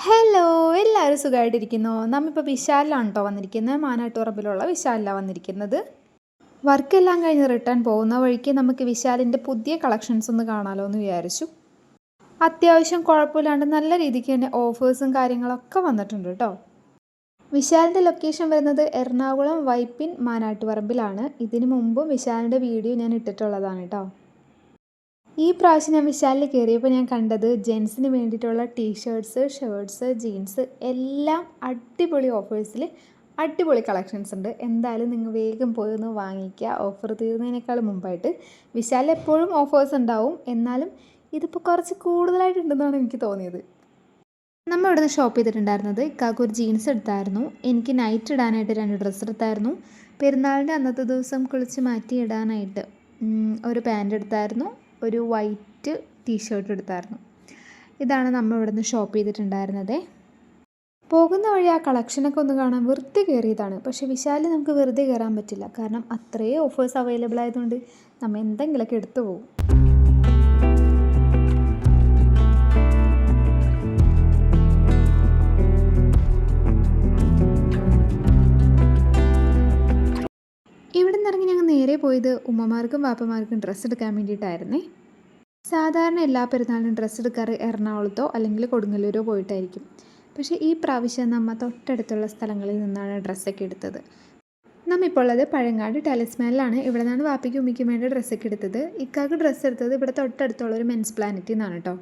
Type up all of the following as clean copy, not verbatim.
Hello, എല്ലാവരും സുഖമായിട്ടിരിക്കുന്നു. നമ്മളിപ്പോൾ വിശാലിലാണ് കേട്ടോ വന്നിരിക്കുന്നത്. മാനാട്ടുപറമ്പിലുള്ള വിശാലിലാണ് വന്നിരിക്കുന്നത്. വർക്കെല്ലാം കഴിഞ്ഞ് റിട്ടേൺ പോകുന്ന വഴിക്ക് നമുക്ക് വിശാലിൻ്റെ പുതിയ കളക്ഷൻസ് ഒന്ന് കാണാമല്ലോ എന്ന് വിചാരിച്ചു. അത്യാവശ്യം കുഴപ്പമില്ലാണ്ട് നല്ല രീതിക്ക് തന്നെ ഓഫേഴ്സും കാര്യങ്ങളൊക്കെ വന്നിട്ടുണ്ട് കേട്ടോ. വിശാലിൻ്റെ ലൊക്കേഷൻ വരുന്നത് എറണാകുളം വൈപ്പിൻ മാനാട്ടുപറമ്പിലാണ്. ഇതിനു മുമ്പും വിശാലിൻ്റെ വീഡിയോ ഞാൻ ഇട്ടിട്ടുള്ളതാണ് കേട്ടോ. ഈ പ്രാവശ്യം ഞാൻ വിശാലിൽ കയറിയപ്പോൾ ഞാൻ കണ്ടത് ജെൻസിന് വേണ്ടിയിട്ടുള്ള ടീഷർട്ട്സ്, ഷർട്ട്സ്, ജീൻസ് എല്ലാം അടിപൊളി ഓഫേഴ്സിൽ അടിപൊളി കളക്ഷൻസ് ഉണ്ട്. എന്തായാലും നിങ്ങൾ വേഗം പോയി ഒന്ന് വാങ്ങിക്കുക. ഓഫർ തീർന്നതിനേക്കാൾ മുമ്പായിട്ട്. വിശാലിൽ എപ്പോഴും ഓഫേഴ്സ് ഉണ്ടാവും, എന്നാലും ഇതിപ്പോൾ കുറച്ച് കൂടുതലായിട്ടുണ്ടെന്നാണ് എനിക്ക് തോന്നിയത്. നമ്മൾ ഇവിടുന്ന് ഷോപ്പ് ചെയ്തിട്ടുണ്ടായിരുന്നത് ഇക്കാക്ക് ഒരു ജീൻസ് എടുത്തായിരുന്നു, എനിക്ക് നൈറ്റ് ഇടാനായിട്ട് 2 ഡ്രസ്സ് എടുത്തായിരുന്നു, പെരുന്നാളിൻ്റെ അന്നത്തെ ദിവസം കുളിച്ച് മാറ്റി ഇടാനായിട്ട് ഒരു പാൻറ് എടുത്തായിരുന്നു, ഒരു വൈറ്റ് ടീഷർട്ട് എടുത്തായിരുന്നു. ഇതാണ് നമ്മൾ ഇവിടുന്ന് ഷോപ്പ് ചെയ്തിട്ടുണ്ടായിരുന്നത്. പോകുന്ന വഴി ആ കളക്ഷനൊക്കെ ഒന്ന് കാണാൻ വൃത്തി കയറിയതാണ്. പക്ഷേ വിശാലിൽ നമുക്ക് വെറുതെ കയറാൻ പറ്റില്ല, കാരണം അത്രയും ഓഫേഴ്സ് അവൈലബിൾ ആയതുകൊണ്ട് നമ്മൾ എന്തെങ്കിലുമൊക്കെ എടുത്തു പോകും. ഇവിടെ നിന്ന് ഇറങ്ങി ഞങ്ങൾ നേരെ പോയത് ഉമ്മമാർക്കും വാപ്പമാർക്കും ഡ്രസ്സ് എടുക്കാൻ വേണ്ടിയിട്ടായിരുന്നേ. സാധാരണ എല്ലാ പെരുന്നാളിനും ഡ്രസ്സ് എടുക്കാറ് എറണാകുളത്തോ അല്ലെങ്കിൽ കൊടുങ്ങല്ലൂരോ പോയിട്ടായിരിക്കും. പക്ഷേ ഈ പ്രാവശ്യം നമ്മൾ തൊട്ടടുത്തുള്ള സ്ഥലങ്ങളിൽ നിന്നാണ് ഡ്രസ്സൊക്കെ എടുത്തത്. നമ്മളിപ്പോൾ ഉള്ളത് പഴങ്ങാട് ടാലിസ്മാനിലാണ്. ഇവിടെ നിന്നാണ് വാപ്പിക്കും ഉമ്മിക്കും വേണ്ടി ഡ്രസ്സൊക്കെ എടുത്തത്. ഇക്കാക്ക് ഡ്രസ്സ് എടുത്തത് ഇവിടെ തൊട്ടടുത്തുള്ളൊരു മെൻസ് പ്ലാനറ്റിൽ നിന്നാണ് കേട്ടോ.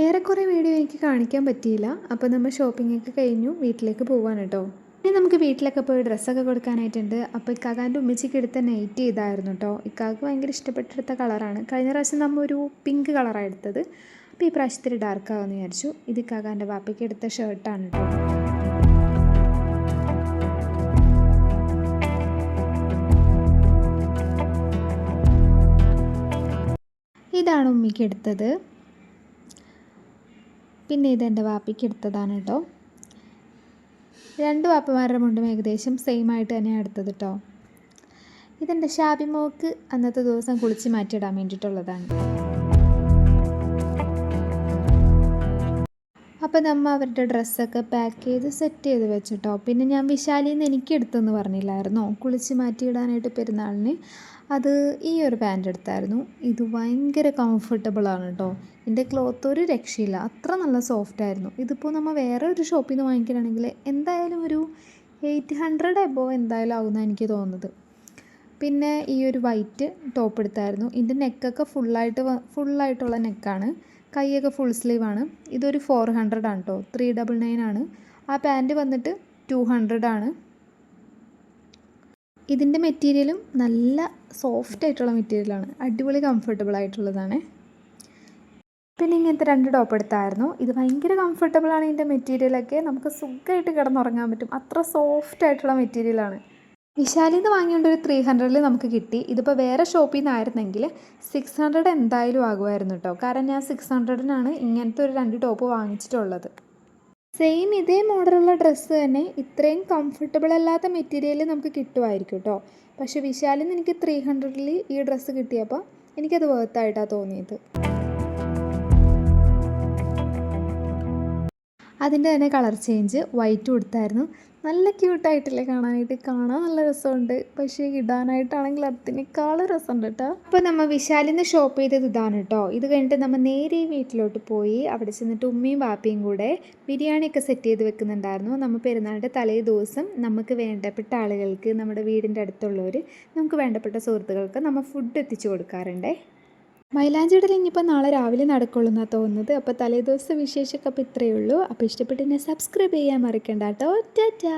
ഏറെക്കുറെ വീഡിയോ എനിക്ക് കാണിക്കാൻ പറ്റിയില്ല. അപ്പോൾ നമ്മൾ ഷോപ്പിങ്ങൊക്കെ കഴിഞ്ഞു വീട്ടിലേക്ക് പോവാണ് കേട്ടോ. ഇനി നമുക്ക് വീട്ടിലൊക്കെ പോയി ഡ്രസ്സൊക്കെ കൊടുക്കാനായിട്ടുണ്ട്. അപ്പോൾ ഇക്കാക്കാൻ്റെ ഉമ്മച്ചിക്ക് എടുത്ത നൈറ്റ് ഇതായിരുന്നു കേട്ടോ. ഇക്കാക്ക് ഭയങ്കര ഇഷ്ടപ്പെട്ടെടുത്ത കളറാണ്. കഴിഞ്ഞ പ്രാവശ്യം നമ്മൾ ഒരു പിങ്ക് കളറാണ് എടുത്തത്. അപ്പോൾ ഈ പ്രാവശ്യത്തിൽ ഡാർക്കാവെന്ന് വിചാരിച്ചു. ഇത് ഇക്കാക്കാൻ്റെ വാപ്പയ്ക്ക് എടുത്ത ഷർട്ടാണ് കേട്ടോ. ഇതാണ് ഉമ്മിക്ക് എടുത്തത്. പിന്നെ ഇതെൻ്റെ വാപ്പിക്ക് എടുത്തതാണ് കേട്ടോ. 2 വാപ്പമാരുടെ മുണ്ടും ഏകദേശം സെയിം ആയിട്ട് തന്നെയാണ് എടുത്തത് കേട്ടോ. ഇതെൻ്റെ ഷാബിമോക്ക് അന്നത്തെ ദിവസം കുളിച്ച് മാറ്റിയിടാൻ വേണ്ടിയിട്ടുള്ളതാണ്. അപ്പോൾ നമ്മൾ അവരുടെ ഡ്രസ്സൊക്കെ പാക്ക് ചെയ്ത് സെറ്റ് ചെയ്ത് വെച്ചിട്ടോ. പിന്നെ ഞാൻ വിശാലിൽ നിന്ന് എനിക്ക് എടുത്തെന്ന് പറഞ്ഞില്ലായിരുന്നോ കുളിച്ച് മാറ്റിയിടാനായിട്ട് പെരുന്നാളിന്. അത് ഈ ഒരു പാൻറ് എടുത്തായിരുന്നു. ഇത് ഭയങ്കര കംഫർട്ടബിളാണ് കേട്ടോ. ഇതിൻ്റെ ക്ലോത്ത് ഒരു രക്ഷയില്ല, അത്ര നല്ല സോഫ്റ്റ് ആയിരുന്നു. ഇതിപ്പോൾ നമ്മൾ വേറെ ഒരു ഷോപ്പിൽ നിന്ന് വാങ്ങിക്കുകയാണെങ്കിൽ എന്തായാലും ഒരു 800 എബോവ് എന്തായാലും ആകുമെന്നാണ് എനിക്ക് തോന്നുന്നത്. പിന്നെ ഈ ഒരു വൈറ്റ് ടോപ്പ് എടുത്തായിരുന്നു. ഇതിൻ്റെ നെക്കൊക്കെ ഫുള്ളായിട്ടുള്ള നെക്കാണ്. കൈയൊക്കെ ഫുൾ സ്ലീവാണ്. ഇതൊരു 400 ആണ് കേട്ടോ. 399 ആണ്. ആ പാൻറ്റ് വന്നിട്ട് 200 ആണ്. ഇതിൻ്റെ മെറ്റീരിയലും നല്ല സോഫ്റ്റ് ആയിട്ടുള്ള മെറ്റീരിയലാണ്. അടിപൊളി കംഫർട്ടബിൾ ആയിട്ടുള്ളതാണ്. പിന്നെ ഇങ്ങനത്തെ 2 ടോപ്പ് എടുത്തായിരുന്നു. ഇത് ഭയങ്കര കംഫർട്ടബിളാണ്. ഇതിൻ്റെ മെറ്റീരിയലൊക്കെ നമുക്ക് സുഖമായിട്ട് കിടന്നുറങ്ങാൻ പറ്റും. അത്ര സോഫ്റ്റ് ആയിട്ടുള്ള മെറ്റീരിയലാണ്. വിശാലിൽ നിന്ന് വാങ്ങിയോണ്ട് ഒരു 300-ൽ നമുക്ക് കിട്ടി. ഇതിപ്പോൾ വേറെ ഷോപ്പിൽ നിന്നായിരുന്നെങ്കിൽ 600 എന്തായാലും ആകുമായിരുന്നു കേട്ടോ. കാരണം ഞാൻ 600-നാണ് ഇങ്ങനത്തെ ഒരു 2 ടോപ്പ് വാങ്ങിച്ചിട്ടുള്ളത്. സെയിം ഇതേ മോഡലുള്ള ഡ്രസ്സ് തന്നെ ഇത്രയും കംഫർട്ടബിൾ അല്ലാത്ത മെറ്റീരിയൽ നമുക്ക് കിട്ടുമായിരിക്കും കേട്ടോ. പക്ഷേ വിശാലിൽ നിന്ന് എനിക്ക് 300-ൽ ഈ ഡ്രസ്സ് കിട്ടിയപ്പോൾ എനിക്കത് വർത്തായിട്ടാണ് തോന്നിയത്. അതിൻ്റെ തന്നെ കളർ ചേഞ്ച് വൈറ്റ് കൊടുത്തായിരുന്നു. നല്ല ക്യൂട്ടായിട്ടില്ലേ കാണാനായിട്ട്? കാണാൻ നല്ല രസമുണ്ട്. പക്ഷേ ഇടാനായിട്ടാണെങ്കിൽ അതിനേക്കാളും രസമുണ്ട് കേട്ടോ. അപ്പോൾ നമ്മൾ വിശാലിൽ നിന്ന് ഷോപ്പ് ചെയ്തത് ഇതാണ് കേട്ടോ. ഇത് കഴിഞ്ഞിട്ട് നമ്മൾ നേരെ വീട്ടിലോട്ട് പോയി അവിടെ ചെന്നിട്ട് ഉമ്മയും വാപ്പയും കൂടെ ബിരിയാണിയൊക്കെ സെറ്റ് ചെയ്ത് വെക്കുന്നുണ്ടായിരുന്നു. നമ്മൾ പെരുന്നാളിൻ്റെ തലേ ദിവസം നമുക്ക് വേണ്ടപ്പെട്ട ആളുകൾക്ക്, നമ്മുടെ വീടിൻ്റെ അടുത്തുള്ളവർ, നമുക്ക് വേണ്ടപ്പെട്ട സുഹൃത്തുക്കൾക്ക് നമ്മൾ ഫുഡ് എത്തിച്ചു കൊടുക്കാറുണ്ട്. മൈലാഞ്ചിടൽ ഇനിയിപ്പോൾ നാളെ രാവിലെ നടക്കുള്ളൂ എന്നാണ് തോന്നുന്നത്. അപ്പോൾ തലേദിവസത്തെ വിശേഷമൊക്കെ അപ്പോൾ ഇത്രയേ ഉള്ളൂ. അപ്പോൾ ഇഷ്ടപ്പെട്ട് എന്നെ സബ്സ്ക്രൈബ് ചെയ്യാൻ മറക്കണ്ട കേട്ടോ. ടാറ്റാ.